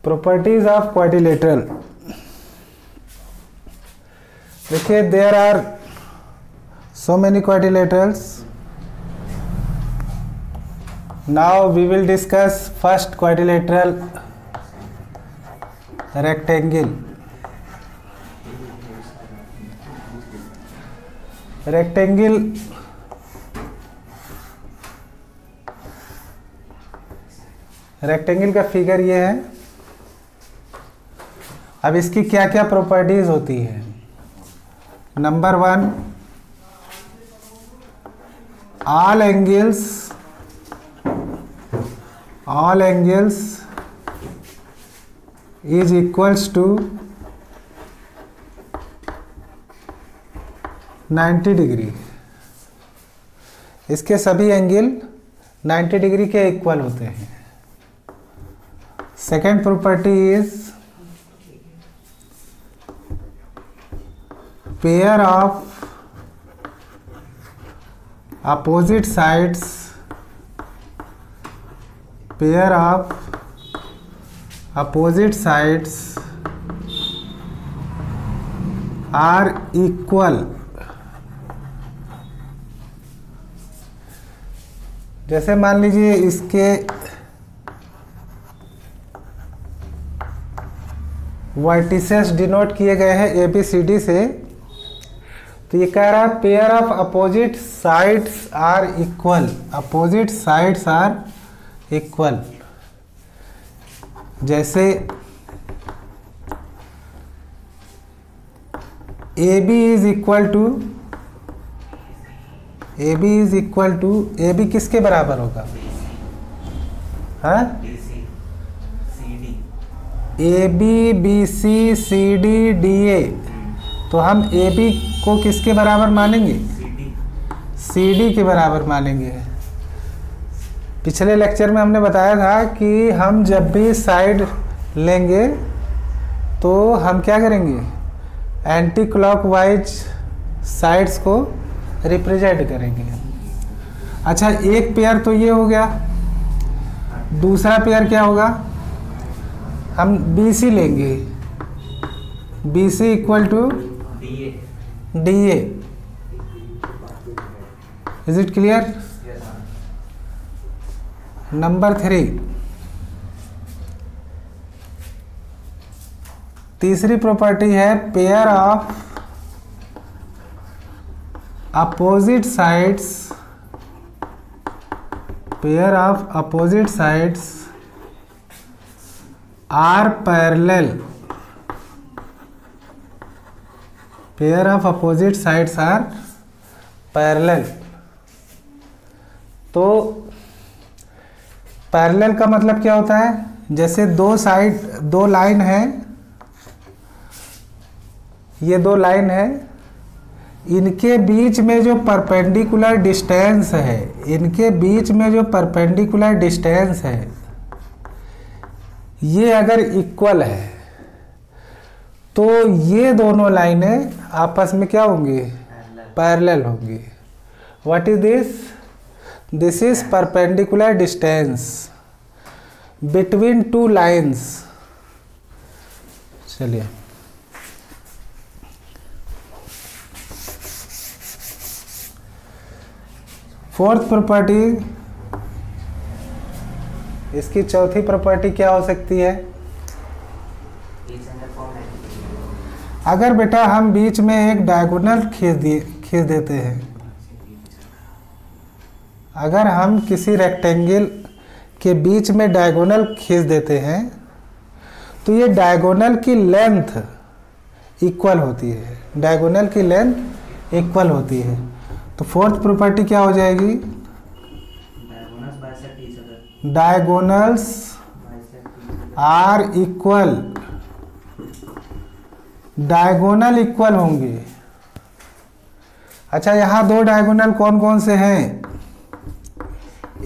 Properties of quadrilateral. देखिए, there are so many quadrilaterals. Now we will discuss first quadrilateral, rectangle. Rectangle का figure ये है। अब इसकी क्या क्या प्रॉपर्टीज होती है। Number 1, all angles is equals to 90 degree. इसके सभी एंगल 90 डिग्री के इक्वल होते हैं। Second property is pair of opposite sides are equal। जैसे मान लीजिए इसके वर्टिसेस डिनोट किए गए हैं ABCD से, तो ये कह रहा है pair of opposite sides are equal. जैसे AB is equal to AB किसके बराबर होगा? हाँ, AB BC CD DA। तो हम AB को किसके बराबर मानेंगे? CD के बराबर मानेंगे। पिछले लेक्चर में हमने बताया था कि हम जब भी साइड लेंगे तो हम क्या करेंगे? एंटी क्लॉकवाइज साइड्स को रिप्रेजेंट करेंगे। अच्छा, एक पेयर तो ये हो गया। दूसरा पेयर क्या होगा? हम BC लेंगे। BC equal to DA। Is it clear? Number 3, तीसरी प्रॉपर्टी है pair of opposite sides are parallel. Pair of opposite sides are parallel. तो पैरेलल का मतलब क्या होता है? जैसे दो लाइन है, ये दो लाइन है, इनके बीच में जो परपेंडिकुलर डिस्टेंस है, ये अगर इक्वल है तो ये दोनों लाइनें आपस में क्या होंगी? पैरेलल होंगी। What is this? This is perpendicular distance between two lines. चलिए, फोर्थ प्रॉपर्टी, इसकी चौथी प्रॉपर्टी क्या हो सकती है? अगर बेटा हम बीच में एक डायगोनल खींच देते हैं, अगर हम किसी रेक्टेंगल के बीच में डायगोनल खींच देते हैं तो ये डायगोनल की लेंथ इक्वल होती है। तो फोर्थ प्रॉपर्टी क्या हो जाएगी? Diagonals are equal. Diagonal equal होंगे। अच्छा, यहाँ दो डायगोनल कौन कौन से हैं?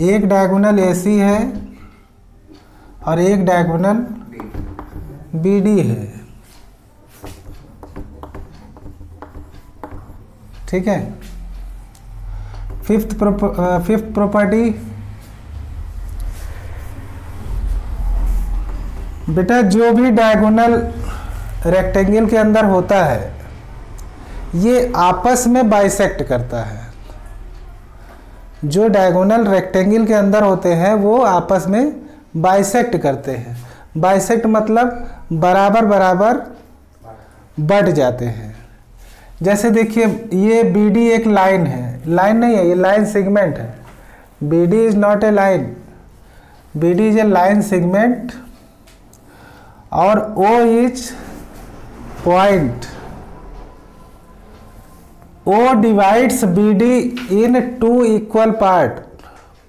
एक डायगोनल AC है और एक डायगोनल BD है। ठीक है। फिफ्थ प्रॉपर्टी, बेटा जो भी डायगोनल रेक्टेंगल के अंदर होता है ये आपस में बाइसेक्ट करता है। जो डायगोनल रेक्टेंगल के अंदर होते हैं वो आपस में बाइसेक्ट करते हैं। बाइसेक्ट मतलब बराबर बराबर बढ़ जाते हैं। जैसे देखिए ये BD एक लाइन है, लाइन नहीं है, ये लाइन सेगमेंट है। BD is not a line, BD is a line segment और O is point. O divides BD in two equal part.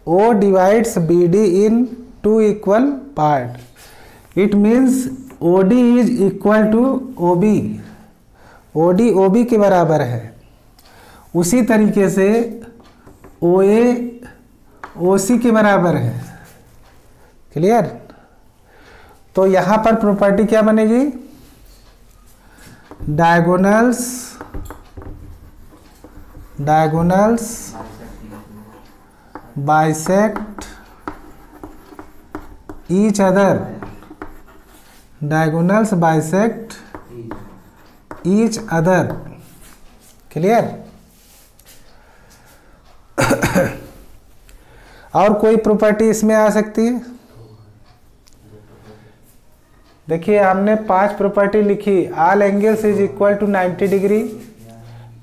O divides BD in two equal part. It means OD is equal to OB. OD OB के बराबर है। उसी तरीके से OA OC के बराबर है। क्लियर? तो यहाँ पर प्रॉपर्टी क्या बनेगी? Diagonals bisect each other. Diagonals bisect each other. Clear? और कोई प्रॉपर्टी इसमें आ सकती है? देखिए हमने 5 प्रॉपर्टी लिखी। All angles is equal to 90 degree,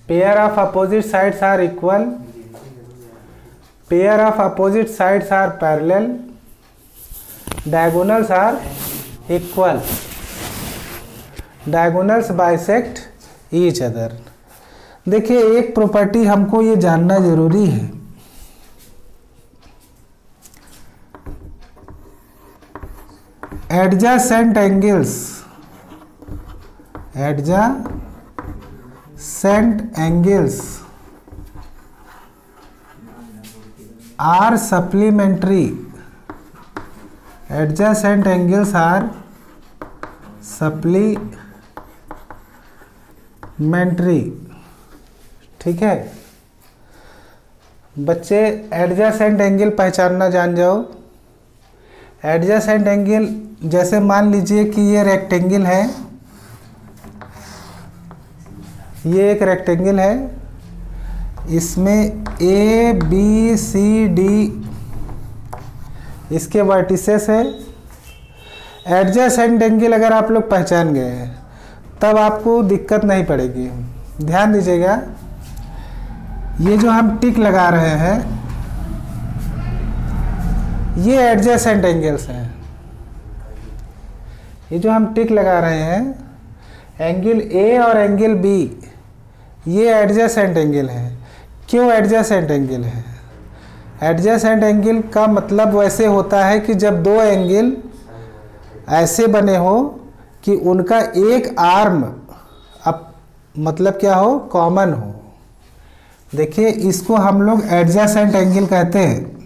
pair of opposite sides are equal, pair of opposite sides are parallel, diagonals are equal, diagonals bisect each other. देखिए एक प्रॉपर्टी हमको ये जानना जरूरी है। Adjacent angles are supplementary. Adjacent angles are supplementary. ठीक है बच्चे, एडजेसेंट एंगल पहचानना जान जाओ। एडजेसेंट एंगल जैसे मान लीजिए कि ये रेक्टेंगल है, ये एक रेक्टेंगल है, इसमें ABCD इसके वर्टिसेस है। एडजेसेंट एंगल अगर आप लोग पहचान गए हैं तब आपको दिक्कत नहीं पड़ेगी। ध्यान दीजिएगा, ये जो हम टिक लगा रहे हैं ये एडजेसेंट एंगल्स हैं। ये जो हम टिक लगा रहे हैं, एंगल A और एंगल B, ये एडजेसेंट एंगल है। क्यों एडजेसेंट एंगल है? एडजेसेंट एंगल का मतलब वैसे होता है कि जब दो एंगल ऐसे बने हो कि उनका एक आर्म अब मतलब क्या हो, कॉमन हो। देखिए इसको हम लोग एडजेसेंट एंगल कहते हैं।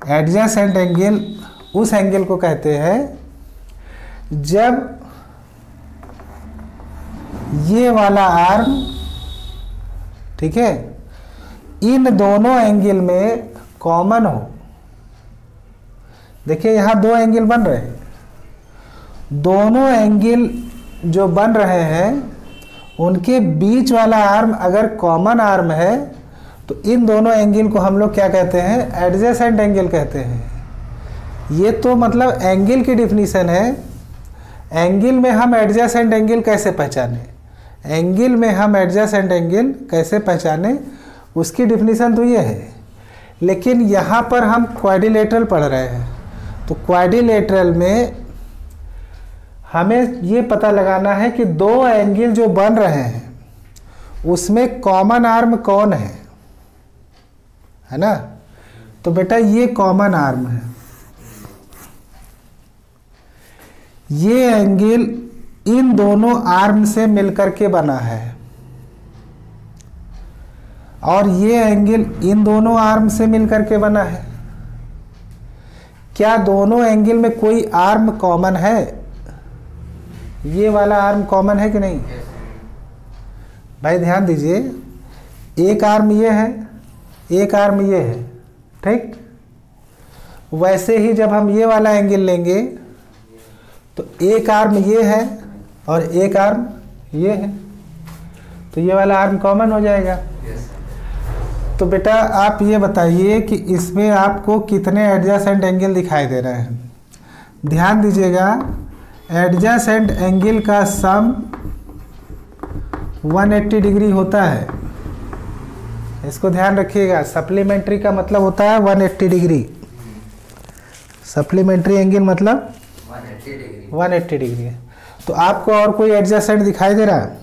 एडजेसेंट एंगल उस एंगल को कहते हैं जब ये वाला आर्म, ठीक है, इन दोनों एंगल में कॉमन हो। देखिए यहां दो एंगल बन रहे हैं, दोनों एंगल जो बन रहे हैं उनके बीच वाला आर्म अगर कॉमन आर्म है तो इन दोनों एंगल को हम लोग क्या कहते हैं? एडजेसेंट एंगल कहते हैं। ये तो मतलब एंगल की डिफिनीशन है। एंगल में हम एडजेसेंट एंगल कैसे पहचाने? एंगल में हम एडजेसेंट एंगल कैसे पहचाने उसकी डिफिनीशन तो ये है। लेकिन यहाँ पर हम क्वाड्रिलेटरल पढ़ रहे हैं, तो क्वाड्रिलेटरल में हमें ये पता लगाना है कि दो एंगल जो बन रहे हैं उसमें कॉमन आर्म कौन है ना? तो बेटा ये कॉमन आर्म है। ये एंगल इन दोनों आर्म से मिलकर के बना है और ये एंगल इन दोनों आर्म से मिलकर के बना है। क्या दोनों एंगल में कोई आर्म कॉमन है? ये वाला आर्म कॉमन है कि नहीं? भाई ध्यान दीजिए, एक आर्म ये है, एक आर्म ये है, ठीक। वैसे ही जब हम ये वाला एंगल लेंगे तो एक आर्म ये है और एक आर्म ये है, तो ये वाला आर्म कॉमन हो जाएगा। तो बेटा आप ये बताइए कि इसमें आपको कितने एडजेसेंट एंगल दिखाई दे रहे हैं। ध्यान दीजिएगा, एडजेसेंट एंगल का सम 180 डिग्री होता है, इसको ध्यान रखिएगा। सप्लीमेंट्री का मतलब होता है 180 डिग्री, सप्लीमेंट्री एंगल मतलब 180 डिग्री। तो आपको और कोई एडजेसेंट दिखाई दे रहा है?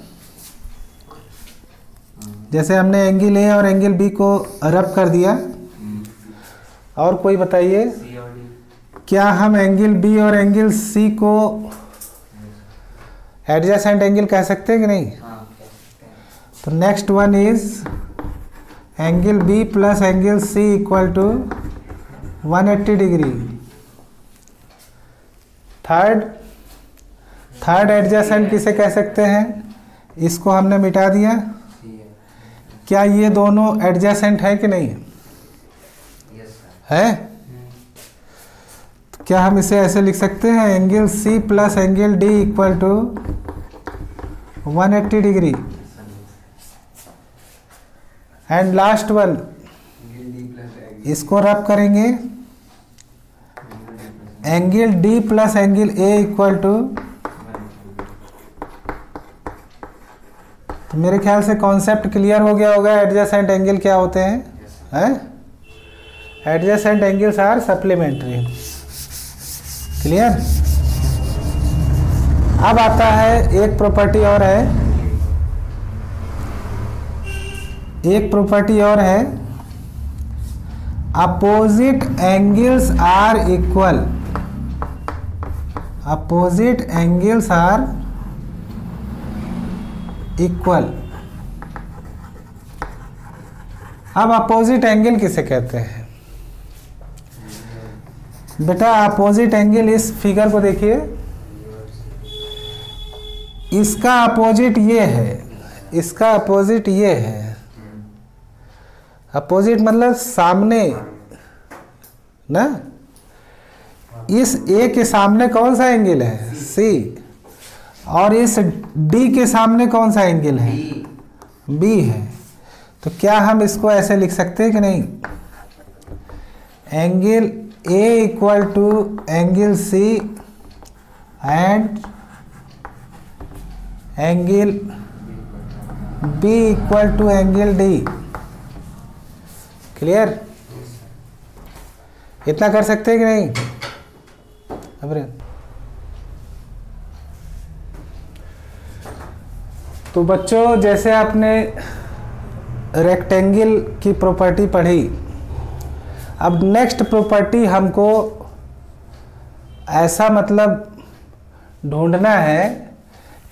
जैसे हमने एंगल ए और एंगल बी को रब कर दिया, और कोई बताइए, क्या हम एंगल बी और एंगल सी को एडजेसेंट एंगल कह सकते हैं कि नहीं? तो next one is angle B plus angle C equal to 180 degree. Third adjacent किसे कह सकते हैं? इसको हमने मिटा दिया। क्या ये दोनों एडजेसेंट है कि नहीं है? तो क्या हम इसे ऐसे लिख सकते हैं, angle C plus angle D equal to 180 degree. And last one, इसको रब करेंगे, angle D plus angle A equal to, तो मेरे ख्याल से कॉन्सेप्ट क्लियर हो गया होगा। एडजेसेंट एंगल क्या होते हैं? Adjacent angles are supplementary. Clear? अब आता है एक प्रॉपर्टी और है, एक प्रॉपर्टी और है, opposite angles are equal. Opposite angles are equal. अब अपोजिट एंगल किसे कहते हैं? बेटा अपोजिट एंगल, इस फिगर को देखिए, इसका अपोजिट ये है, इसका अपोजिट ये है। अपोजिट मतलब सामने ना। इस ए के सामने कौन सा एंगल है? सी। और इस डी के सामने कौन सा एंगल है? बी है। तो क्या हम इसको ऐसे लिख सकते हैं कि नहीं? Angle A equal to angle C and angle B equal to angle D. Clear? इतना कर सकते हैं कि नहीं? अब तो बच्चों, जैसे आपने रेक्टेंगल की प्रॉपर्टी पढ़ी, अब नेक्स्ट प्रॉपर्टी हमको ऐसा मतलब ढूंढना है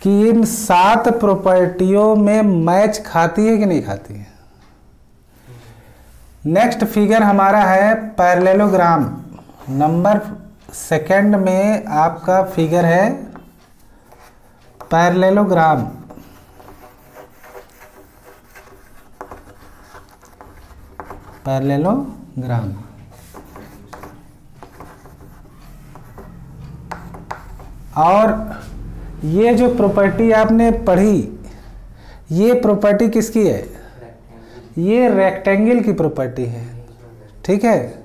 कि इन 7 प्रॉपर्टियों में मैच खाती है कि नहीं खाती है। नेक्स्ट फिगर हमारा है पैरेललोग्राम। नंबर 2 में आपका फिगर है पैरेललोग्राम। पैरेललोग्राम और ये जो प्रॉपर्टी आपने पढ़ी, ये प्रॉपर्टी किसकी है? ये रेक्टेंगल की प्रॉपर्टी है। ठीक है,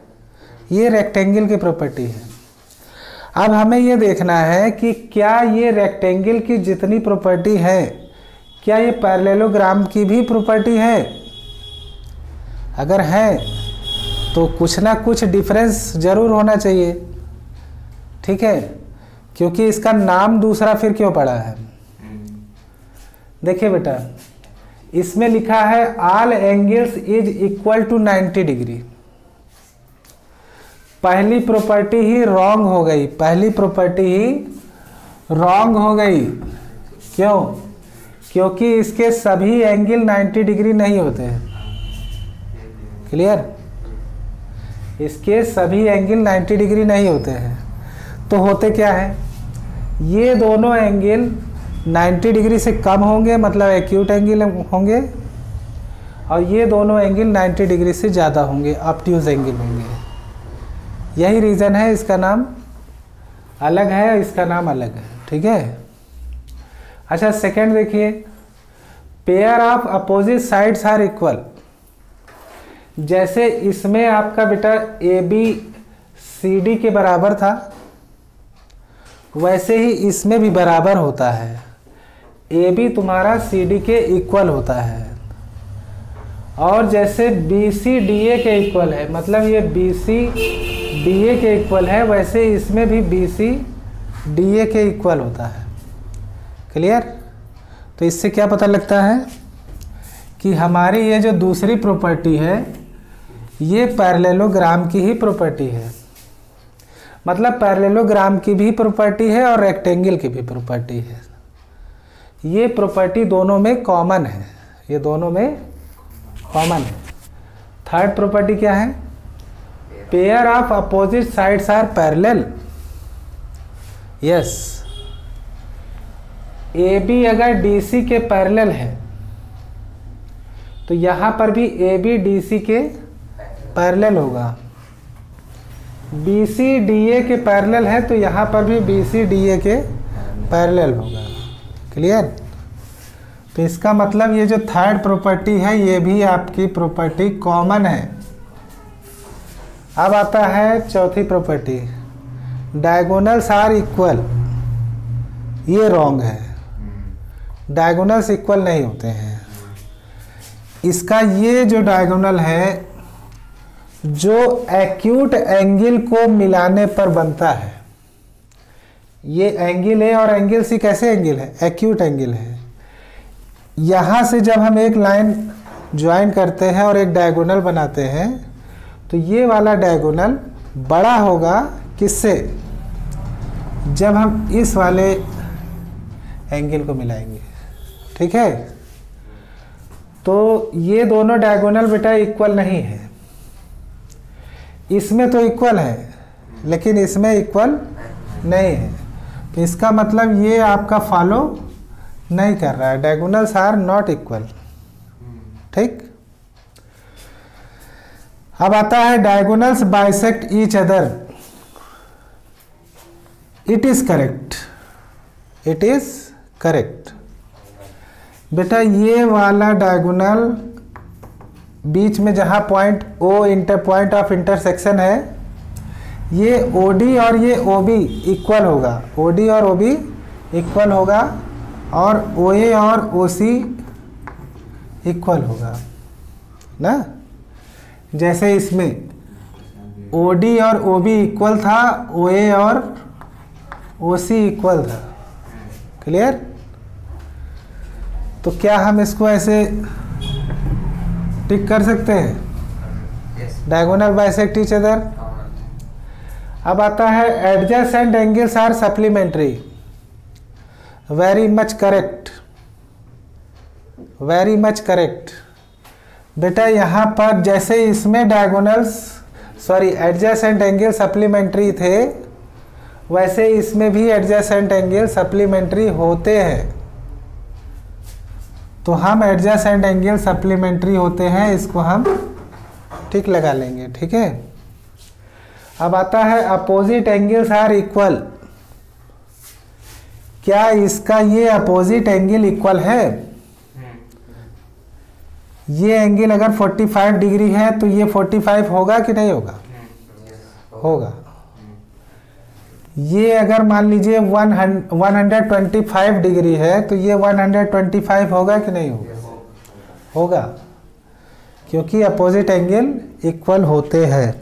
ये रेक्टेंगल की प्रॉपर्टी है। अब हमें ये देखना है कि क्या ये रेक्टेंगल की जितनी प्रॉपर्टी है, क्या ये पैरेललोग्राम की भी प्रॉपर्टी है? अगर है तो कुछ ना कुछ डिफरेंस जरूर होना चाहिए। ठीक है, क्योंकि इसका नाम दूसरा फिर क्यों पड़ा है? देखिए बेटा, इसमें लिखा है all angles is equal to 90 degree. पहली प्रॉपर्टी ही रॉन्ग हो गई, पहली प्रॉपर्टी ही रॉन्ग हो गई। क्यों? क्योंकि इसके सभी एंगल 90 डिग्री नहीं होते हैं। क्लियर? इसके सभी एंगल 90 डिग्री नहीं होते हैं। तो होते क्या है? ये दोनों एंगल 90 डिग्री से कम होंगे मतलब एक्यूट एंगल होंगे, और ये दोनों एंगल 90 डिग्री से ज़्यादा होंगे, ऑब्ट्यूज एंगल होंगे। यही रीज़न है इसका नाम अलग है, इसका नाम अलग है, ठीक है। अच्छा सेकंड देखिए, pair of opposite sides are equal. जैसे इसमें आपका बेटा ए बी सी डी के बराबर था, वैसे ही इसमें भी बराबर होता है। ए बी तुम्हारा सी डी के इक्वल होता है, और जैसे बी सी डी ए के इक्वल है, मतलब ये बी सी डी ए के इक्वल है, वैसे इसमें भी बी सी डी ए के इक्वल होता है। क्लियर? तो इससे क्या पता लगता है कि हमारी ये जो दूसरी प्रॉपर्टी है ये पैरेललोग्राम की ही प्रॉपर्टी है, मतलब पैरेललोग्राम की भी प्रॉपर्टी है और रेक्टेंगल की भी प्रॉपर्टी है। ये प्रॉपर्टी दोनों में कॉमन है, ये दोनों में कॉमन है। थर्ड प्रॉपर्टी क्या है? Pair of opposite sides are parallel. Yes, A B अगर डी सी के पैरेलल है तो यहाँ पर भी ए बी डी सी के पैरेलल होगा। बी सी डी ए के पैरेलल है तो यहाँ पर भी बी सी डी ए के पैरेलल होगा। क्लियर? तो इसका मतलब ये जो थर्ड प्रॉपर्टी है ये भी आपकी प्रॉपर्टी कॉमन है। अब आता है चौथी प्रॉपर्टी, डायगोनल्स आर इक्वल। ये रॉन्ग है, डायगोनल्स इक्वल नहीं होते हैं। इसका ये जो डायगोनल है जो एक्यूट एंगल को मिलाने पर बनता है, ये एंगल है और एंगल सी कैसे एंगल है? एक्यूट एंगल है। यहाँ से जब हम एक लाइन ज्वाइन करते हैं और एक डायगोनल बनाते हैं तो ये वाला डायगोनल बड़ा होगा किससे? जब हम इस वाले एंगल को मिलाएंगे। ठीक है, तो ये दोनों डायगोनल बेटा इक्वल नहीं है। इसमें तो इक्वल है लेकिन इसमें इक्वल नहीं है, तो इसका मतलब ये आपका फॉलो नहीं कर रहा है। Diagonals are not equal. ठीक, अब आता है diagonals bisect each other. It is correct, it is correct. बेटा ये वाला डायगोनल बीच में जहाँ point O inter point of intersection है, ये OD और ये OB इक्वल होगा, OD और OB इक्वल होगा, और OA और OC इक्वल होगा ना। जैसे इसमें OD और OB इक्वल था, OA और OC इक्वल था। क्लियर? तो क्या हम इसको ऐसे टिक कर सकते हैं? Diagonal bisect each other. अब आता है adjacent angles are supplementary. Very much correct, very much correct. बेटा यहाँ पर जैसे इसमें डायगोनल्स एडजेसेंट एंगल सप्लीमेंट्री थे, वैसे इसमें भी एडजेसेंट एंगल सप्लीमेंट्री होते हैं। तो हम एडजेसेंट एंगल सप्लीमेंट्री होते हैं, इसको हम टिक लगा लेंगे। ठीक है, अब आता है अपोजिट एंगल्स आर इक्वल। क्या इसका ये अपोजिट एंगल इक्वल है? ये एंगल अगर 45 डिग्री है तो ये 45 होगा कि नहीं होगा? होगा। ये अगर मान लीजिए 125 डिग्री है तो ये 125 होगा कि नहीं होगा? होगा, क्योंकि अपोजिट एंगल इक्वल होते हैं।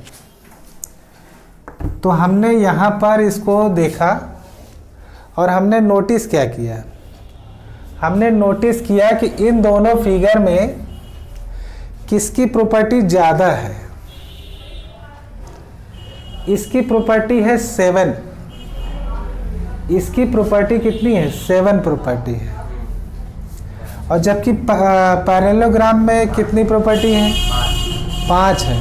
तो हमने यहाँ पर इसको देखा और हमने नोटिस क्या किया? हमने नोटिस किया कि इन दोनों फिगर में किसकी प्रॉपर्टी ज़्यादा है? इसकी प्रॉपर्टी है 7, इसकी प्रॉपर्टी कितनी है? 7 प्रॉपर्टी है। और जबकि पैरेललोग्राम में कितनी प्रॉपर्टी है? 5 है।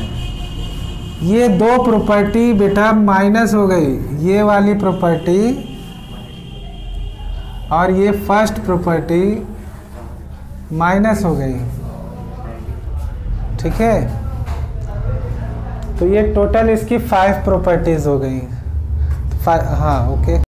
ये 2 प्रॉपर्टी बेटा माइनस हो गई, ये वाली प्रॉपर्टी और ये फर्स्ट प्रॉपर्टी माइनस हो गई। ठीक है, तो ये टोटल इसकी 5 प्रॉपर्टीज हो गई। हाँ ओके।